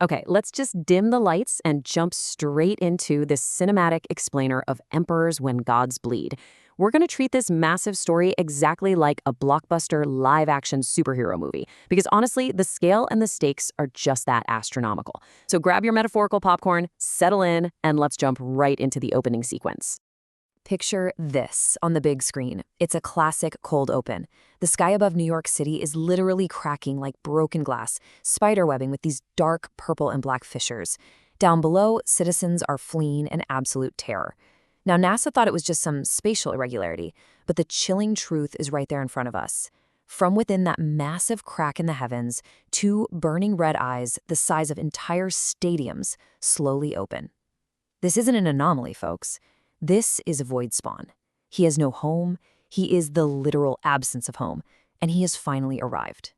Okay, let's just dim the lights and jump straight into this cinematic explainer of emperors when gods bleed. We're going to treat this massive story exactly like a blockbuster live-action superhero movie, because honestly, the scale and the stakes are just that astronomical. So grab your metaphorical popcorn, settle in, and let's jump right into the opening sequence. Picture this on the big screen. It's a classic cold open. The sky above New York City is literally cracking like broken glass, spiderwebbing with these dark purple and black fissures. Down below, citizens are fleeing in absolute terror. Now, NASA thought it was just some spatial irregularity, but the chilling truth is right there in front of us. From within that massive crack in the heavens, two burning red eyes the size of entire stadiums slowly open. This isn't an anomaly, folks. This is Void Spawn. He has no home, he is the literal absence of home, and he has finally arrived.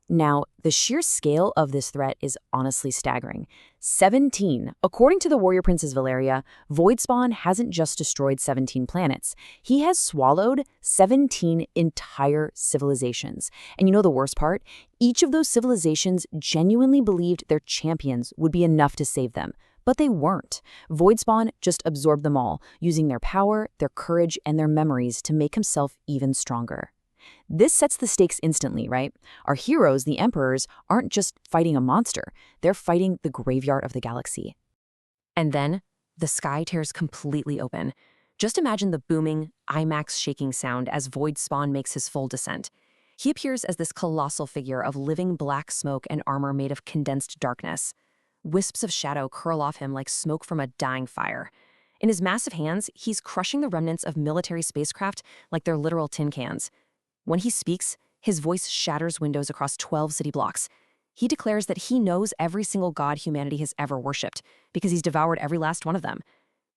Now, the sheer scale of this threat is honestly staggering. 17. According to the warrior princess Valeria, Void Spawn hasn't just destroyed 17 planets. He has swallowed 17 entire civilizations. And you know the worst part? Each of those civilizations genuinely believed their champions would be enough to save them. But they weren't. Void Spawn just absorbed them all, using their power, their courage, and their memories to make himself even stronger. This sets the stakes instantly, right? Our heroes, the Emperors, aren't just fighting a monster. They're fighting the graveyard of the galaxy. And then, the sky tears completely open. Just imagine the booming, IMAX-shaking sound as Void Spawn makes his full descent. He appears as this colossal figure of living black smoke and armor made of condensed darkness. Wisps of shadow curl off him like smoke from a dying fire. In his massive hands, he's crushing the remnants of military spacecraft like they're literal tin cans. When he speaks, his voice shatters windows across 12 city blocks. He declares that he knows every single god humanity has ever worshipped, because he's devoured every last one of them.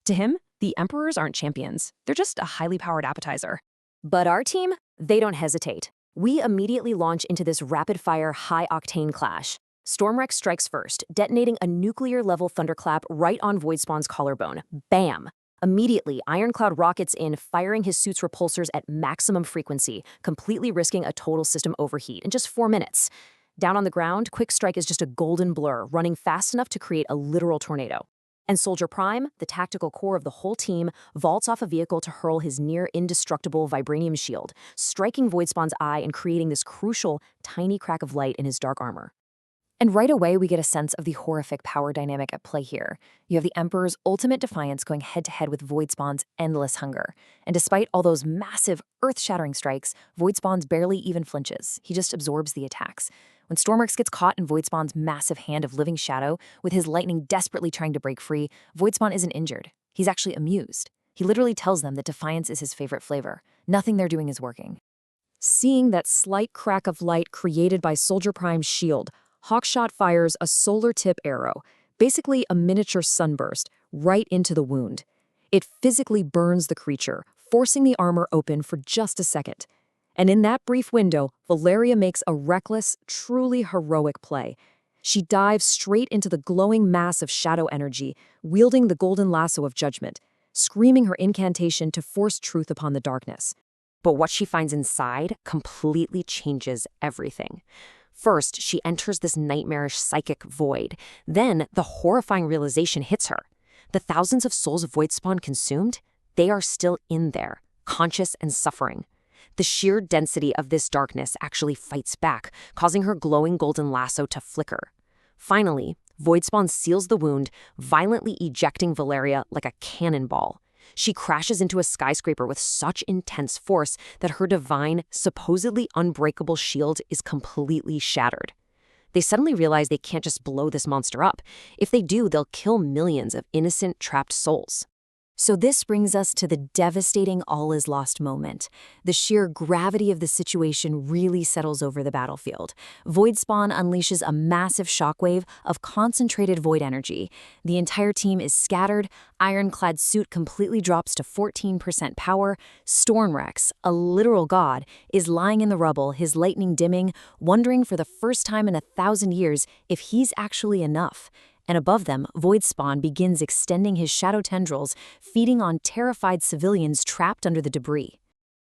To him, the Emperors aren't champions. They're just a highly powered appetizer. But our team, they don't hesitate. We immediately launch into this rapid-fire, high-octane clash. Stormrex strikes first, detonating a nuclear-level thunderclap right on Void Spawn's collarbone. Bam! Immediately, Ironclad rockets in, firing his suit's repulsors at maximum frequency, completely risking a total system overheat in just 4 minutes. Down on the ground, Quick Strike is just a golden blur, running fast enough to create a literal tornado. And Soldier Prime, the tactical core of the whole team, vaults off a vehicle to hurl his near-indestructible vibranium shield, striking Void Spawn's eye and creating this crucial, tiny crack of light in his dark armor. And right away, we get a sense of the horrific power dynamic at play here. You have the Emperor's ultimate defiance going head-to-head with Void Spawn's endless hunger. And despite all those massive, earth-shattering strikes, Void Spawn's barely even flinches. He just absorbs the attacks. When Stormrex gets caught in Void Spawn's massive hand of living shadow, with his lightning desperately trying to break free, Void Spawn isn't injured. He's actually amused. He literally tells them that defiance is his favorite flavor. Nothing they're doing is working. Seeing that slight crack of light created by Soldier Prime's shield, Hawkshot fires a solar-tip arrow, basically a miniature sunburst, right into the wound. It physically burns the creature, forcing the armor open for just a second. And in that brief window, Valeria makes a reckless, truly heroic play. She dives straight into the glowing mass of shadow energy, wielding the golden lasso of judgment, screaming her incantation to force truth upon the darkness. But what she finds inside completely changes everything. First, she enters this nightmarish psychic void. Then, the horrifying realization hits her. The thousands of souls of Void Spawn consumed, they are still in there, conscious and suffering. The sheer density of this darkness actually fights back, causing her glowing golden lasso to flicker. Finally, Void Spawn seals the wound, violently ejecting Valeria like a cannonball. She crashes into a skyscraper with such intense force that her divine, supposedly unbreakable shield is completely shattered. They suddenly realize they can't just blow this monster up. If they do, they'll kill millions of innocent, trapped souls. So this brings us to the devastating all-is-lost moment. The sheer gravity of the situation really settles over the battlefield. Void Spawn unleashes a massive shockwave of concentrated void energy. The entire team is scattered, Ironclad's suit completely drops to 14% power. Stormrex, a literal god, is lying in the rubble, his lightning dimming, wondering for the first time in 1,000 years if he's actually enough. And above them, Void Spawn begins extending his shadow tendrils, feeding on terrified civilians trapped under the debris.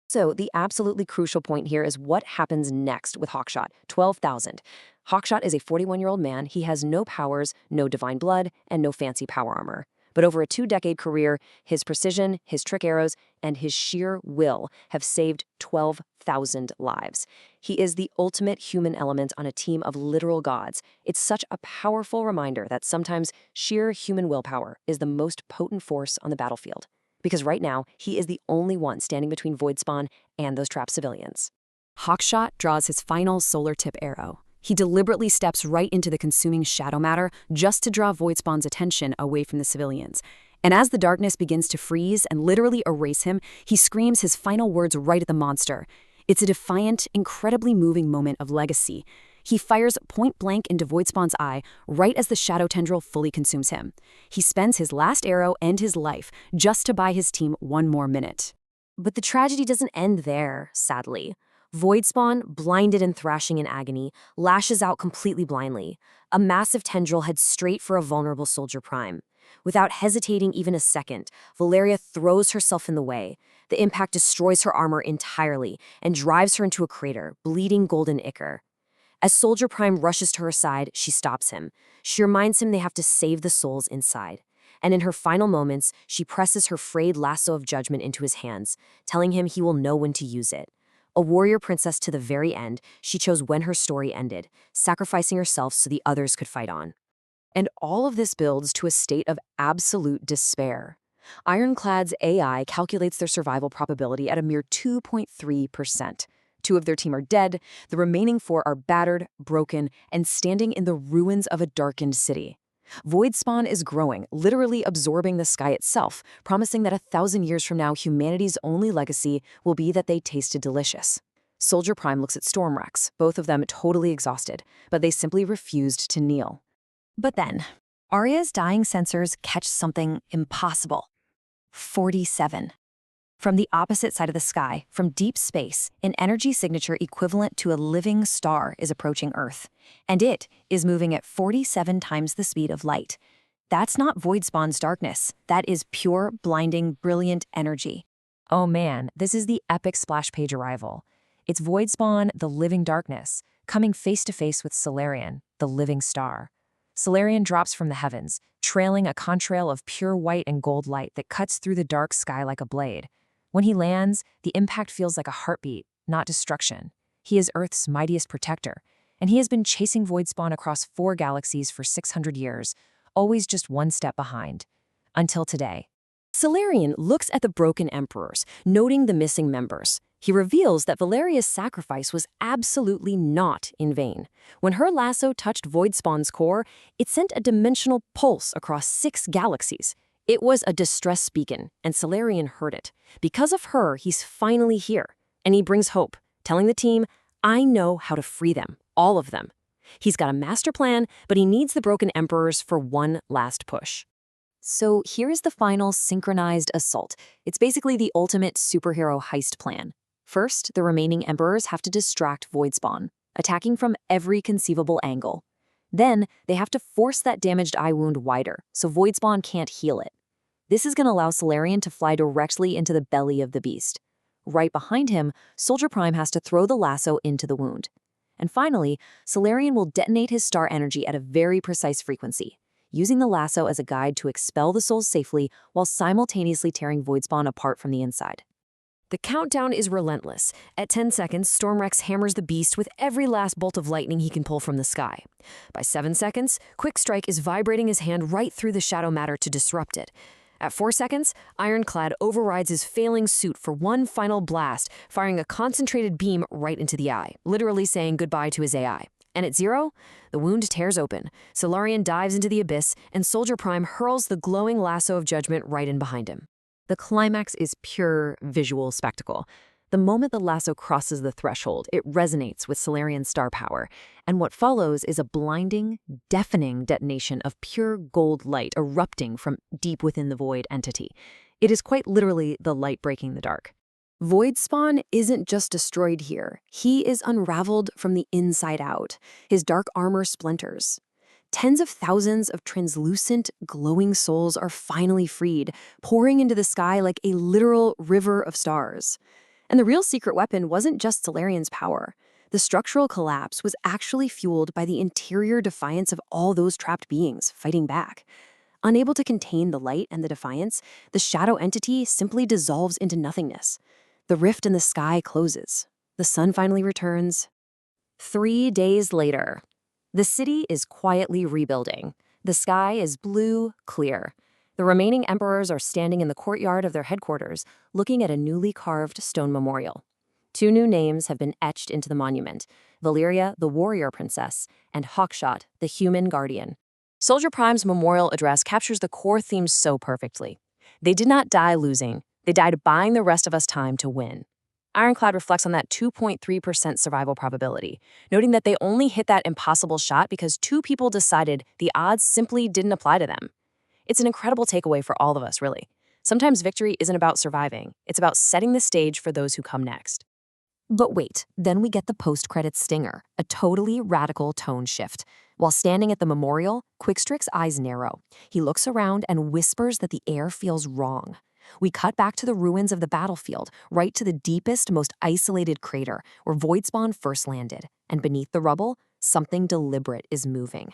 So the absolutely crucial point here is what happens next with Hawkshot, 12,000. Hawkshot is a 41-year-old man. He has no powers, no divine blood, and no fancy power armor. But over a 2-decade career, his precision, his trick arrows, and his sheer will have saved 12,000 lives. He is the ultimate human element on a team of literal gods. It's such a powerful reminder that sometimes sheer human willpower is the most potent force on the battlefield. Because right now, he is the only one standing between Voidspawn and those trapped civilians. Hawkshot draws his final solar tip arrow. He deliberately steps right into the consuming shadow matter just to draw Voidspawn's attention away from the civilians. And as the darkness begins to freeze and literally erase him, he screams his final words right at the monster. It's a defiant, incredibly moving moment of legacy. He fires point blank into Voidspawn's eye right as the shadow tendril fully consumes him. He spends his last arrow and his life just to buy his team one more minute. But the tragedy doesn't end there, sadly. Voidspawn, blinded and thrashing in agony, lashes out completely blindly. A massive tendril heads straight for a vulnerable Soldier Prime. Without hesitating even a second, Valeria throws herself in the way. The impact destroys her armor entirely and drives her into a crater, bleeding golden ichor. As Soldier Prime rushes to her side, she stops him. She reminds him they have to save the souls inside. And in her final moments, she presses her frayed lasso of judgment into his hands, telling him he will know when to use it. A warrior princess to the very end, she chose when her story ended, sacrificing herself so the others could fight on. And all of this builds to a state of absolute despair. Ironclad's AI calculates their survival probability at a mere 2.3%. 2 of their team are dead, the remaining 4 are battered, broken, and standing in the ruins of a darkened city. Voidspawn is growing, literally absorbing the sky itself, promising that 1,000 years from now, humanity's only legacy will be that they tasted delicious. Soldier Prime looks at Stormrex, both of them totally exhausted, but they simply refused to kneel. But then, Arya's dying sensors catch something impossible. 47. From the opposite side of the sky, from deep space, an energy signature equivalent to a living star is approaching Earth, and it is moving at 47 times the speed of light. That's not Voidspawn's darkness. That is pure, blinding, brilliant energy. Oh man, this is the epic splash page arrival. It's Voidspawn, the living darkness, coming face to face with Salarian, the living star. Salarian drops from the heavens, trailing a contrail of pure white and gold light that cuts through the dark sky like a blade. When he lands, the impact feels like a heartbeat, not destruction. He is Earth's mightiest protector, and he has been chasing Voidspawn across 4 galaxies for 600 years, always just one step behind. Until today. Salarian looks at the broken emperors, noting the missing members. He reveals that Valeria's sacrifice was absolutely not in vain. When her lasso touched Voidspawn's core, it sent a dimensional pulse across 6 galaxies. It was a distress beacon, and Salarian heard it. Because of her, he's finally here, and he brings hope, telling the team, I know how to free them, all of them. He's got a master plan, but he needs the broken emperors for one last push. So here's the final synchronized assault. It's basically the ultimate superhero heist plan. First, the remaining emperors have to distract Voidspawn, attacking from every conceivable angle. Then, they have to force that damaged eye wound wider, so Voidspawn can't heal it. This is going to allow Salarian to fly directly into the belly of the beast. Right behind him, Soldier Prime has to throw the lasso into the wound. And finally, Salarian will detonate his star energy at a very precise frequency, using the lasso as a guide to expel the souls safely while simultaneously tearing Voidspawn apart from the inside. The countdown is relentless. At 10 seconds, Stormrex hammers the beast with every last bolt of lightning he can pull from the sky. By 7 seconds, Quickstrike is vibrating his hand right through the shadow matter to disrupt it. At 4 seconds, Ironclad overrides his failing suit for one final blast, firing a concentrated beam right into the eye, literally saying goodbye to his AI. And at 0, the wound tears open. Salarian dives into the abyss, and Soldier Prime hurls the glowing lasso of judgment right in behind him. The climax is pure visual spectacle. The moment the lasso crosses the threshold, it resonates with Salarian's star power, and what follows is a blinding, deafening detonation of pure gold light erupting from deep within the Void entity. It is quite literally the light breaking the dark. Voidspawn isn't just destroyed here. He is unraveled from the inside out. His dark armor splinters. Tens of thousands of translucent, glowing souls are finally freed, pouring into the sky like a literal river of stars. And the real secret weapon wasn't just Solarian's power. The structural collapse was actually fueled by the interior defiance of all those trapped beings fighting back. Unable to contain the light and the defiance, the shadow entity simply dissolves into nothingness. The rift in the sky closes. The sun finally returns. 3 days later, the city is quietly rebuilding. The sky is blue, clear. The remaining emperors are standing in the courtyard of their headquarters, looking at a newly carved stone memorial. 2 new names have been etched into the monument: Valyria, the warrior princess, and Hawkshot, the human guardian. Soldier Prime's memorial address captures the core themes so perfectly. They did not die losing. They died buying the rest of us time to win. Ironclad reflects on that 2.3% survival probability, noting that they only hit that impossible shot because 2 people decided the odds simply didn't apply to them. It's an incredible takeaway for all of us, really. Sometimes victory isn't about surviving. It's about setting the stage for those who come next. But wait, then we get the post-credits stinger, a totally radical tone shift. While standing at the memorial, Quickstrick's eyes narrow. He looks around and whispers that the air feels wrong. We cut back to the ruins of the battlefield, right to the deepest, most isolated crater, where Voidspawn first landed. And beneath the rubble, something deliberate is moving.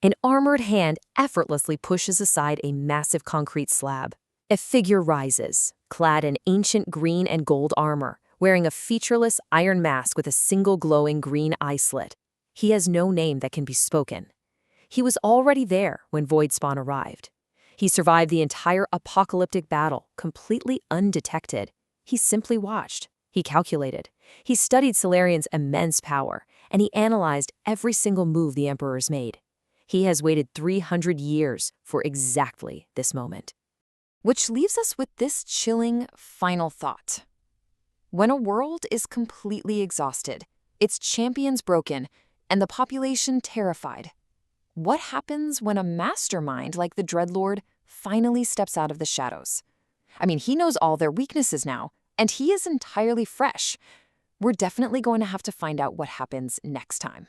An armored hand effortlessly pushes aside a massive concrete slab. A figure rises, clad in ancient green and gold armor, wearing a featureless iron mask with a single glowing green eye slit. He has no name that can be spoken. He was already there when Voidspawn arrived. He survived the entire apocalyptic battle, completely undetected. He simply watched. He calculated. He studied Solarian's immense power, and he analyzed every single move the Emperors made. He has waited 300 years for exactly this moment. Which leaves us with this chilling final thought. When a world is completely exhausted, its champions broken, and the population terrified, what happens when a mastermind like the Dreadlord finally steps out of the shadows? I mean, he knows all their weaknesses now, and he is entirely fresh. We're definitely going to have to find out what happens next time.